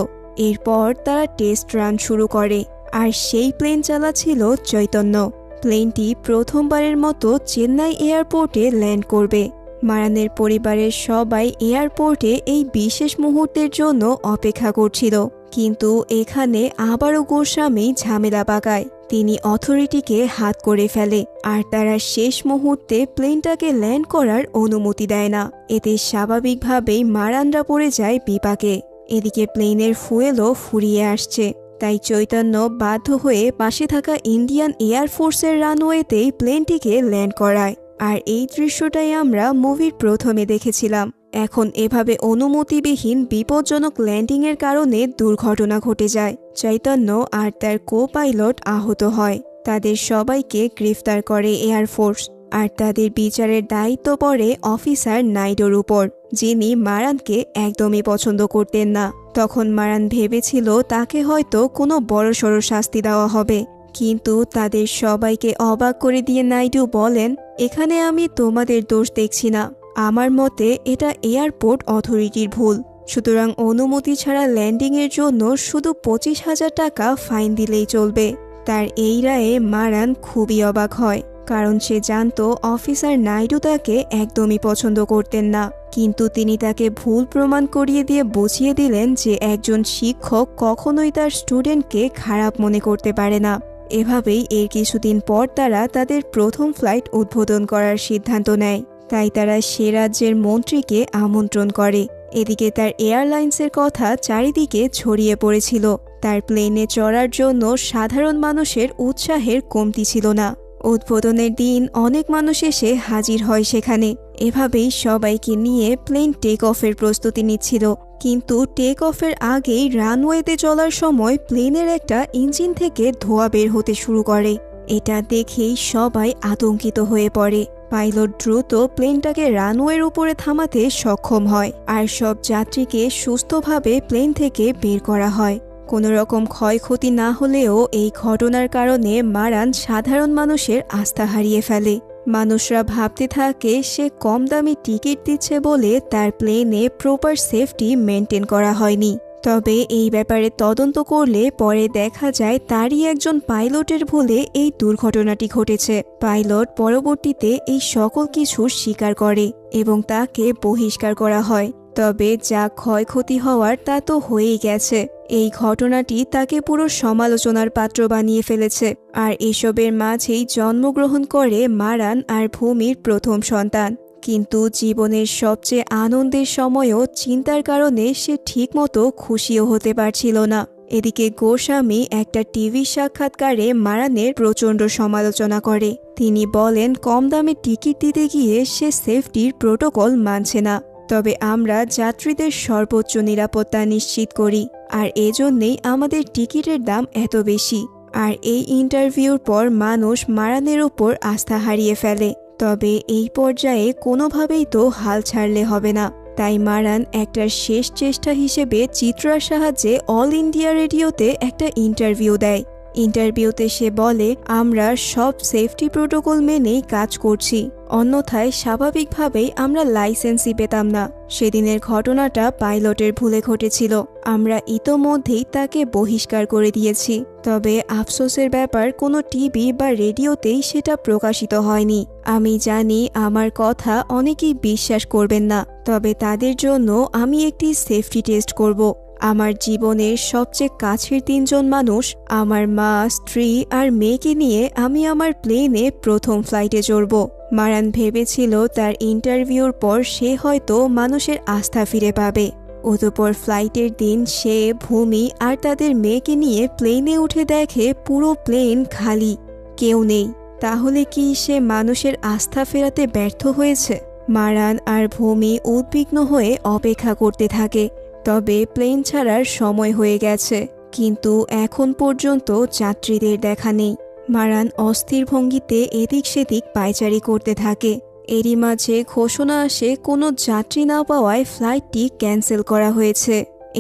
এরপর তারা টেস্ট রান শুরু করে, আর সেই প্লেন চালাচ্ছিল চৈতন্য। প্লেনটি প্রথমবারের মতো চেন্নাই এয়ারপোর্টে ল্যান্ড করবে। মারানের পরিবারের সবাই এয়ারপোর্টে এই বিশেষ মুহূর্তের জন্য অপেক্ষা করছিল। কিন্তু এখানে আবারও গোস্বামী ঝামেলা পাকায়। তিনি অথরিটিকে হাত করে ফেলে, আর তারা শেষ মুহূর্তে প্লেনটাকে ল্যান্ড করার অনুমতি দেয় না। এতে স্বাভাবিকভাবেই মারানরা পড়ে যায় বিপাকে। এদিকে প্লেনের ফুয়েলও ফুরিয়ে আসছে। তাই চৈতন্য বাধ্য হয়ে পাশে থাকা ইন্ডিয়ান এয়ারফোর্সের রানওয়েতেই প্লেনটিকে ল্যান্ড করায়। আর এই দৃশ্যটাই আমরা মুভির প্রথমে দেখেছিলাম। এখন এভাবে অনুমতিবিহীন বিপজ্জনক ল্যান্ডিংয়ের কারণে দুর্ঘটনা ঘটে যায়। চৈতন্য আর তার কো পাইলট আহত হয়। তাদের সবাইকে গ্রেফতার করে এয়ারফোর্স, আর তাদের বিচারের দায়িত্ব পড়ে অফিসার নাইডোর উপর, যিনি মারানকে একদমই পছন্দ করতেন না। তখন মারান ভেবেছিল তাকে হয়তো কোনো বড়সড় শাস্তি দেওয়া হবে, কিন্তু তাদের সবাইকে অবাক করে দিয়ে নাইডু বলেন, এখানে আমি তোমাদের দোষ দেখছি না। আমার মতে এটা এয়ারপোর্ট অথরিটির ভুল। সুতরাং অনুমতি ছাড়া ল্যান্ডিংয়ের জন্য শুধু 25,000 টাকা ফাইন দিলেই চলবে। তার এই রায়ে মারান খুবই অবাক হয়, কারণ সে জানত অফিসার নাইডু তাকে একদমই পছন্দ করতেন না। কিন্তু তিনি তাকে ভুল প্রমাণ করিয়ে দিয়ে বুঝিয়ে দিলেন যে একজন শিক্ষক কখনোই তার স্টুডেন্টকে খারাপ মনে করতে পারে না। এভাবেই এর কিছুদিন পর তারা তাদের প্রথম ফ্লাইট উদ্বোধন করার সিদ্ধান্ত নেয়। তাই তারা সে রাজ্যের মন্ত্রীকে আমন্ত্রণ করে। এদিকে তার এয়ারলাইন্সের কথা চারিদিকে ছড়িয়ে পড়েছিল। তার প্লেনে চড়ার জন্য সাধারণ মানুষের উৎসাহের কমতি ছিল না। উদ্বোধনের দিন অনেক মানুষ এসে হাজির হয় সেখানে। এভাবেই সবাইকে নিয়ে প্লেন টেক অফের প্রস্তুতি নিচ্ছিল। কিন্তু টেক অফের আগেই রানওয়েতে চলার সময় প্লেনের একটা ইঞ্জিন থেকে ধোঁয়া বের হতে শুরু করে। এটা দেখেই সবাই আতঙ্কিত হয়ে পড়ে। পাইলট দ্রুত প্লেনটাকে রানওয়ের উপরে থামাতে সক্ষম হয়, আর সব যাত্রীকে সুস্থভাবে প্লেন থেকে বের করা হয়। কোনো রকম ক্ষয়ক্ষতি না হলেও এই ঘটনার কারণে মারান সাধারণ মানুষের আস্থা হারিয়ে ফেলে। মানুষরা ভাবতে থাকে সে কম দামি টিকিট দিচ্ছে বলে তার প্লেনে প্রপার সেফটি মেনটেন করা হয়নি। তবে এই ব্যাপারে তদন্ত করলে পরে দেখা যায় তারই একজন পাইলটের ভুলে এই দুর্ঘটনাটি ঘটেছে। পাইলট পরবর্তীতে এই সকল কিছু স্বীকার করে এবং তাকে বহিষ্কার করা হয়। তবে যা ক্ষয়ক্ষতি হওয়ার তা তো হয়েই গেছে। এই ঘটনাটি তাকে পুরো সমালোচনার পাত্র বানিয়ে ফেলেছে। আর এসবের মাঝেই জন্মগ্রহণ করে মারান আর ভূমির প্রথম সন্তান। কিন্তু জীবনের সবচেয়ে আনন্দের সময়ও চিন্তার কারণে সে ঠিকমতো খুশিও হতে পারছিল না। এদিকে গোস্বামী একটা টিভি সাক্ষাৎকারে মারানের প্রচণ্ড সমালোচনা করে। তিনি বলেন কম দামে টিকিট দিতে গিয়ে সে সেফটির প্রোটোকল মানছে না। তবে আমরা যাত্রীদের সর্বোচ্চ নিরাপত্তা নিশ্চিত করি, আর এজন্যই আমাদের টিকিটের দাম এত বেশি। আর এই ইন্টারভিউর পর মানুষ মারানের উপর আস্থা হারিয়ে ফেলে। তবে এই পর্যায়ে কোনোভাবেই তো হাল ছাড়লে হবে না। তাই মারান একটা শেষ চেষ্টা হিসেবে চিত্রার সাহায্যে অল ইন্ডিয়া রেডিওতে একটা ইন্টারভিউ দেয়। ইন্টারভিউতে সে বলে, আমরা সব সেফটি প্রোটোকল মেনেই কাজ করছি, অন্যথায় স্বাভাবিকভাবেই আমরা লাইসেন্সই পেতাম না। সেদিনের ঘটনাটা পাইলটের ভুলে ঘটেছিল। আমরা ইতোমধ্যেই তাকে বহিষ্কার করে দিয়েছি। তবে আফসোসের ব্যাপার, কোনো টিভি বা রেডিওতেই সেটা প্রকাশিত হয়নি। আমি জানি আমার কথা অনেকেই বিশ্বাস করবেন না, তবে তাদের জন্য আমি একটি সেফটি টেস্ট করব। আমার জীবনের সবচেয়ে কাছের 3জন মানুষ, আমার মা, স্ত্রী আর মেয়েকে নিয়ে আমি আমার প্লেনে প্রথম ফ্লাইটে চড়ব। মারান ভেবেছিল তার ইন্টারভিউর পর সে হয়তো মানুষের আস্থা ফিরে পাবে। অতঃপর ফ্লাইটের দিন সে, ভূমি আর তাদের মেয়েকে নিয়ে প্লেনে উঠে দেখে পুরো প্লেন খালি, কেউ নেই। তাহলে কি সে মানুষের আস্থা ফেরাতে ব্যর্থ হয়েছে? মারান আর ভূমি উদ্বিগ্ন হয়ে অপেক্ষা করতে থাকে। তবে প্লেন ছাড়ার সময় হয়ে গেছে, কিন্তু এখন পর্যন্ত যাত্রীদের দেখা নেই। মারান অস্থির ভঙ্গিতে এদিক সেদিক পায়চারি করতে থাকে। এরই মাঝে ঘোষণা আসে কোনো যাত্রী না পাওয়ায় ফ্লাইটটি ক্যান্সেল করা হয়েছে।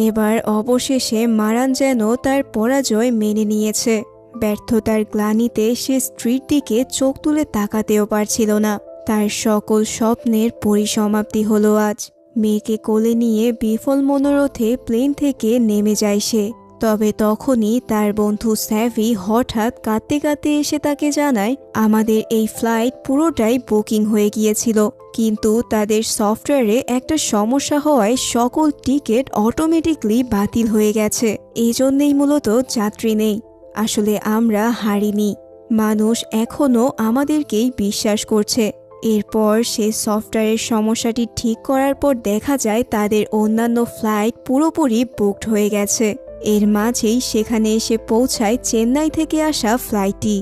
এবার অবশেষে মারান যেন তার পরাজয় মেনে নিয়েছে। ব্যর্থতার গ্লানিতে সে স্ত্রীর দিকে চোখ তুলে তাকাতেও পারছিল না। তার সকল স্বপ্নের পরিসমাপ্তি হলো আজ। মেয়েকে কোলে নিয়ে বিফল মনোরথে প্লেন থেকে নেমে যায় সে। তবে তখনই তার বন্ধু স্যাভি হঠাৎ কাঁদতে কাঁদতে এসে তাকে জানায়, আমাদের এই ফ্লাইট পুরোটাই বুকিং হয়ে গিয়েছিল, কিন্তু তাদের সফটওয়্যারে একটা সমস্যা হওয়ায় সকল টিকিট অটোমেটিকলি বাতিল হয়ে গেছে। এই জন্যেই মূলত যাত্রী নেই। আসলে আমরা হারিনি, মানুষ এখনও আমাদেরকেই বিশ্বাস করছে। এরপর সে সফটওয়্যারের সমস্যাটি ঠিক করার পর দেখা যায় তাদের অন্যান্য ফ্লাইট পুরোপুরি বুকড হয়ে গেছে। এর মাঝেই সেখানে এসে পৌঁছায় চেন্নাই থেকে আসা ফ্লাইটটি।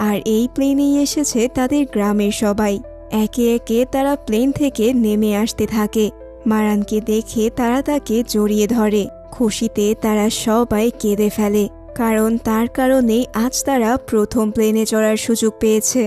আর এই প্লেনেই এসেছে তাদের গ্রামের সবাই। একে একে তারা প্লেন থেকে নেমে আসতে থাকে। মারানকে দেখে তারা তাকে জড়িয়ে ধরে। খুশিতে তারা সবাই কেঁদে ফেলে, কারণ তার কারণেই আজ তারা প্রথম প্লেনে চড়ার সুযোগ পেয়েছে।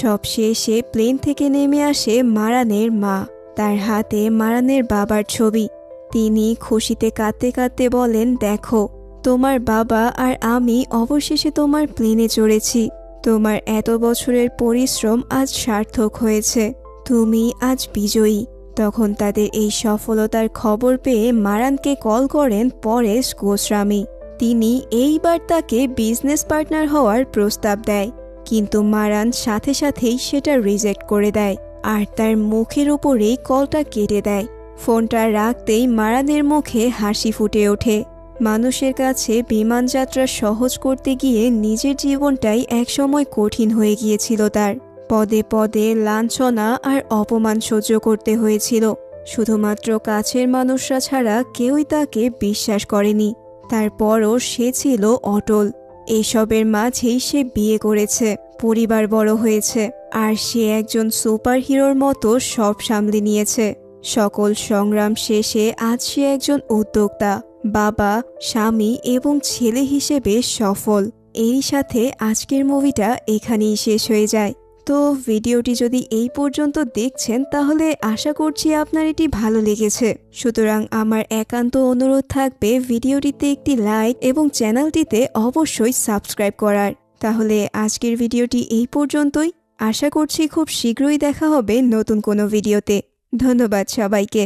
সবশেষে প্লেন থেকে নেমে আসে মারানের মা। তার হাতে মারানের বাবার ছবি। তিনি খুশিতে কাঁদতে কাঁদতে বলেন, দেখো, তোমার বাবা আর আমি অবশেষে তোমার প্লেনে চড়েছি। তোমার এত বছরের পরিশ্রম আজ সার্থক হয়েছে। তুমি আজ বিজয়ী। তখন তাদের এই সফলতার খবর পেয়ে মারানকে কল করেন পরেশ গোস্বামী। তিনি এইবার তাকে বিজনেস পার্টনার হওয়ার প্রস্তাব দেয়, কিন্তু মারান সাথে সাথেই সেটা রিজেক্ট করে দেয় আর তার মুখের উপরেই কলটা কেটে দেয়। ফোনটা রাখতেই মারানের মুখে হাসি ফুটে ওঠে। মানুষের কাছে বিমান যাত্রা সহজ করতে গিয়ে নিজের জীবনটাই একসময় কঠিন হয়ে গিয়েছিল তার। পদে পদে লাঞ্ছনা আর অপমান সহ্য করতে হয়েছিল। শুধুমাত্র কাছের মানুষরা ছাড়া কেউই তাকে বিশ্বাস করেনি। তারপরও সে ছিল অটল। এসবের মাঝেই সে বিয়ে করেছে, পরিবার বড় হয়েছে, আর সে একজন সুপার হিরোর মতো সব সামলে নিয়েছে। সকল সংগ্রাম শেষে আজ সে একজন উদ্যোক্তা, বাবা, স্বামী এবং ছেলে হিসেবে সফল। এরই সাথে আজকের মুভিটা এখানেই শেষ হয়ে যায়। তো ভিডিওটি যদি এই পর্যন্ত দেখছেন তাহলে আশা করছি আপনার এটি ভালো লেগেছে। সুতরাং আমার একান্ত অনুরোধ থাকবে ভিডিওটিতে একটি লাইক এবং চ্যানেলটিতে অবশ্যই সাবস্ক্রাইব করার। তাহলে আজকের ভিডিওটি এই পর্যন্তই। আশা করছি খুব শীঘ্রই দেখা হবে নতুন কোনো ভিডিওতে। ধন্যবাদ সবাইকে।